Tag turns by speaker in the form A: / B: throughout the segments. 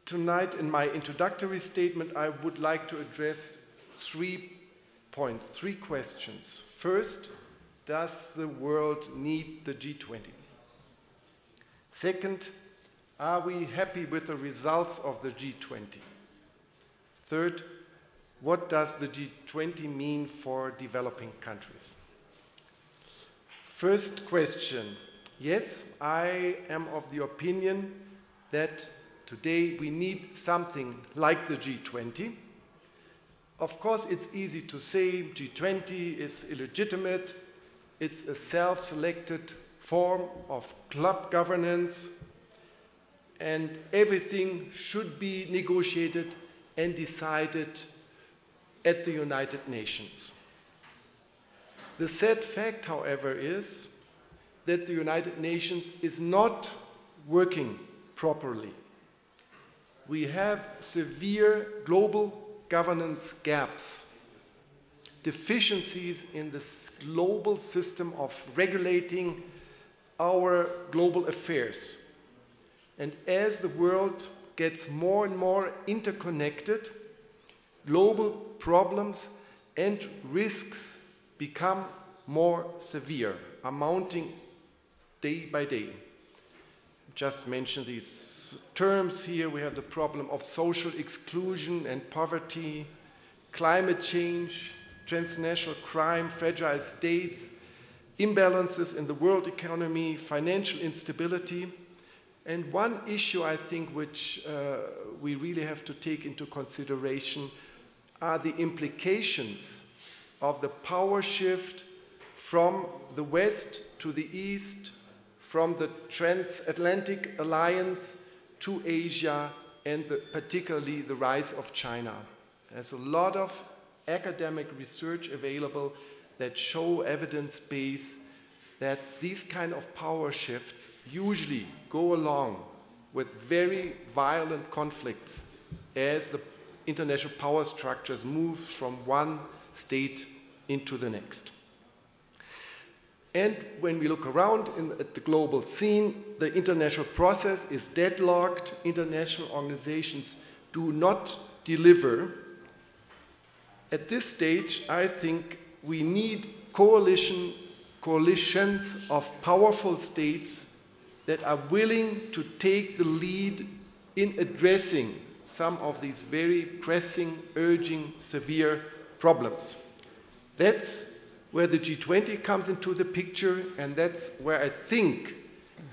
A: tonight in my introductory statement, I would like to address 3 points, 3 questions. First, does the world need the G20? Second, are we happy with the results of the G20? Third, what does the G20 mean for developing countries? First question. Yes, I am of the opinion that today we need something like the G20. Of course, it's easy to say G20 is illegitimate. It's a self-selected form of club governance, and everything should be negotiated and decided at the United Nations. The sad fact, however, is that the United Nations is not working properly. We have severe global governance gaps, deficiencies in this global system of regulating our global affairs. And as the world gets more and more interconnected, global problems and risks become more severe, amounting day by day. Just mention these terms here. We have the problem of social exclusion and poverty, climate change, transnational crime, fragile states, imbalances in the world economy, financial instability. And one issue, I think, which we really have to take into consideration are the implications of the power shift from the West to the East, from the transatlantic alliance to Asia, and particularly the rise of China. There's a lot of academic research available that show evidence-based that these kind of power shifts usually go along with very violent conflicts as the international power structures move from one state into the next. And when we look around at the global scene, the international process is deadlocked. International organizations do not deliver. At this stage, I think we need coalitions of powerful states that are willing to take the lead in addressing some of these very pressing, urging, severe problems. That's where the G20 comes into the picture, and that's where I think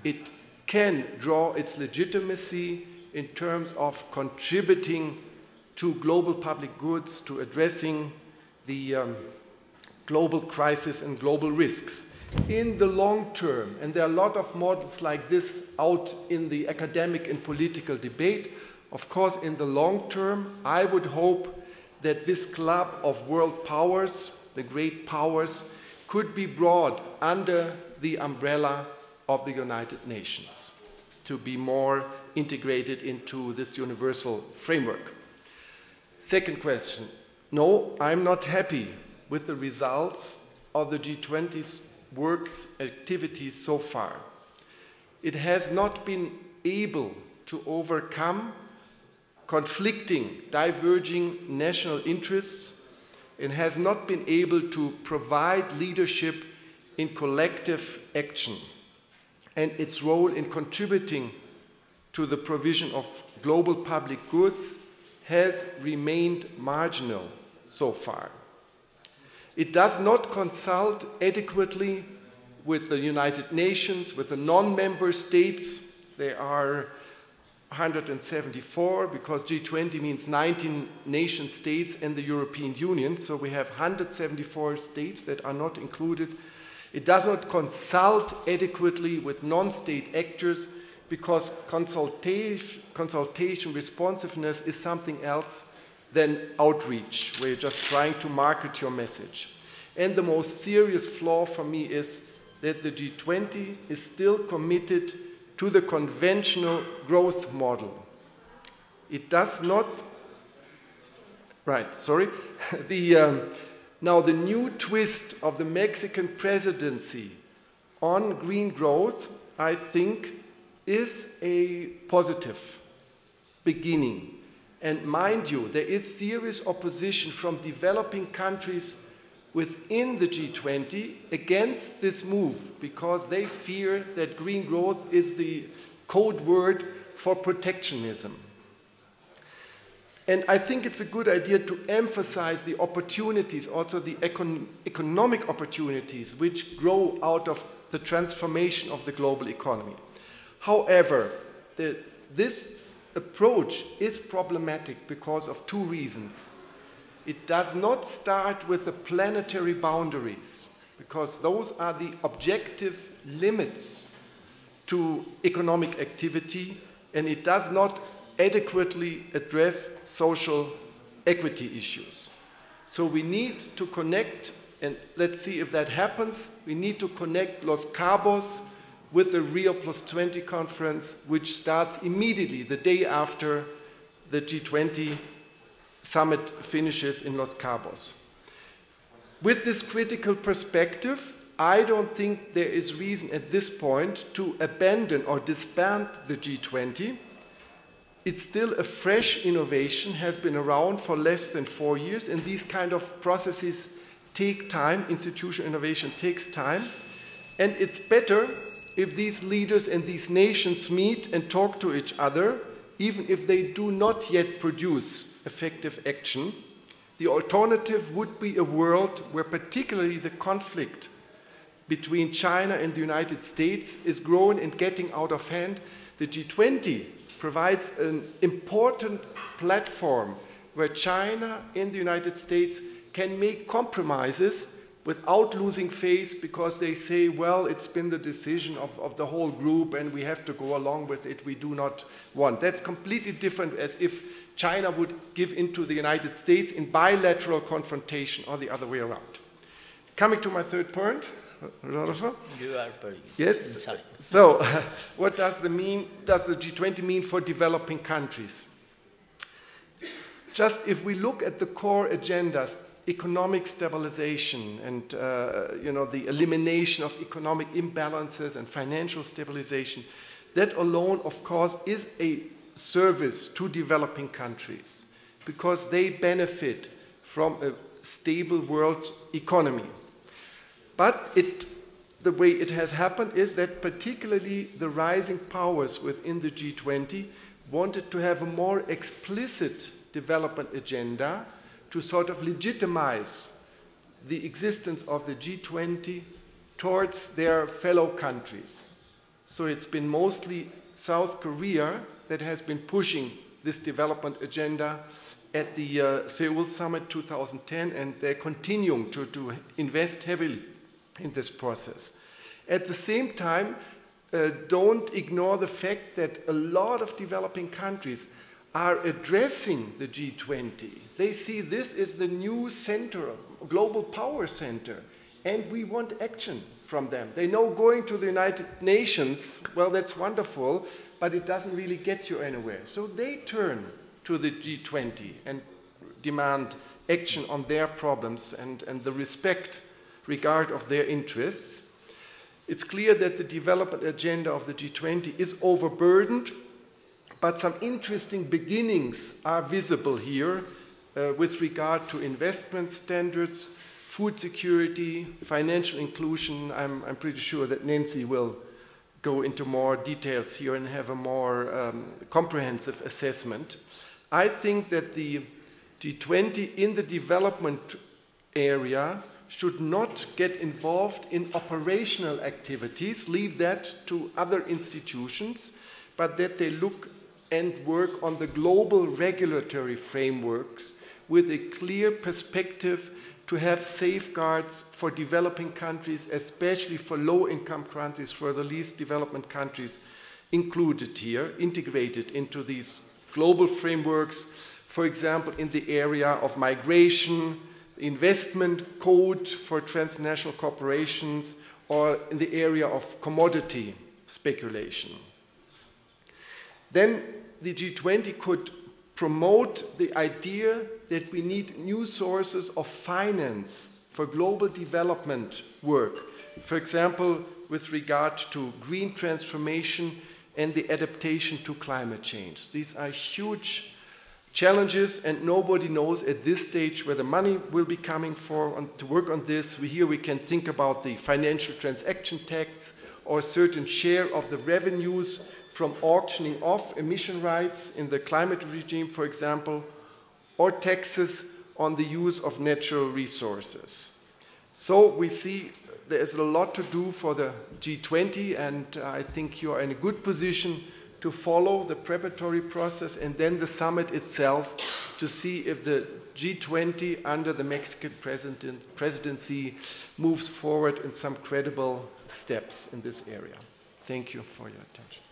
A: it can draw its legitimacy in terms of contributing to global public goods, to addressing the global crisis and global risks. In the long term, and there are a lot of models like this out in the academic and political debate, of course, in the long term, I would hope that this club of world powers, the great powers, could be brought under the umbrella of the United Nations to be more integrated into this universal framework. Second question. No, I'm not happy with the results of the G20's work activities so far. It has not been able to overcome conflicting, diverging national interess, and has not been able to provide leadership in collective action. And its role in contributing to the provision of global public goods has remained marginal so far. It does not consult adequately with the United Nations, with the non-member states. There are 174, because G20 means 19 nation states and the European Union, so we have 174 states that are not included. It does not consult adequately with non-state actors, because consultation responsiveness is something else than outreach, where you're just trying to market your message. And the most serious flaw for me is that the G20 is still committed to the conventional growth model. It does not, now the new twist of the Mexican presidency on green growth, I think, is a positive beginning. And mind you, there is serious opposition from developing countries within the G20 against this move, because they fear that green growth is the code word for protectionism. And I think it's a good idea to emphasize the opportunities, also the economic opportunities which grow out of the transformation of the global economy. However, this approach is problematic because of two reasons. It does not start with the planetary boundaries, because those are the objective limits to economic activity, and it does not adequately address social equity issues. So we need to connect, and let's see if that happens, we need to connect Los Cabos with the Rio +20 conference, which starts immediately the day after the G20 summit finishes in Los Cabos. With this critical perspective, I don't think there is reason at this point to abandon or disband the G20. It's still a fresh innovation, has been around for less than 4 years, and these kind of processes take time. Institutional innovation takes time, and it's better if these leaders and these nations meet and talk to each other, even if they do not yet produce effective action. The alternative would be a world where particularly the conflict between China and the United States is growing and getting out of hand. The G20 provides an important platform where China and the United States can make compromises without losing face, because they say, well, it's been the decision of the whole group and we have to go along with it, we do not want. That's completely different as if China would give in to the United States in bilateral confrontation or the other way around. Coming to my third point, Rodolfo?
B: You are very
A: yes.
B: inside.
A: So, what does the G20 mean for developing countries? Just if we look at the core agendas, economic stabilization and the elimination of economic imbalances and financial stabilization, that alone, of course, is a service to developing countries because they benefit from a stable world economy. But the way it has happened is that particularly the rising powers within the G20 wanted to have a more explicit development agenda to sort of legitimize the existence of the G20 towards their fellow countries. So it's been mostly South Korea that has been pushing this development agenda at the Seoul Summit 2010, and they're continuing to invest heavily in this process. At the same time, don't ignore the fact that a lot of developing countries are addressing the G20. They see this as the new center, global power center, and we want action from them. They know going to the United Nations, well, that's wonderful, but it doesn't really get you anywhere. So they turn to the G20 and demand action on their problems and the regard of their interests. It's clear that the development agenda of the G20 is overburdened, but some interesting beginnings are visible here with regard to investment standards, food security, financial inclusion. I'm pretty sure that Nancy will go into more details here and have a more comprehensive assessment. I think that the G20 in the development area should not get involved in operational activities, leave that to other institutions, but that they look and work on the global regulatory frameworks with a clear perspective to have safeguards for developing countries, especially for low-income countries, for the least development countries included here, integrated into these global frameworks, for example, in the area of migration, investment code for transnational corporations, or in the area of commodity speculation. Then the G20 could promote the idea that we need new sources of finance for global development work. For example, with regard to green transformation and the adaptation to climate change. These are huge challenges, and nobody knows at this stage where the money will be coming to work on this. Here we can think about the financial transaction tax or a certain share of the revenues from auctioning off emission rights in the climate regime, for example, or taxes on the use of natural resources. So we see there is a lot to do for the G20, and I think you are in a good position to follow the preparatory process and then the summit itself to see if the G20 under the Mexican presidency moves forward in some credible steps in this area. Thank you for your attention.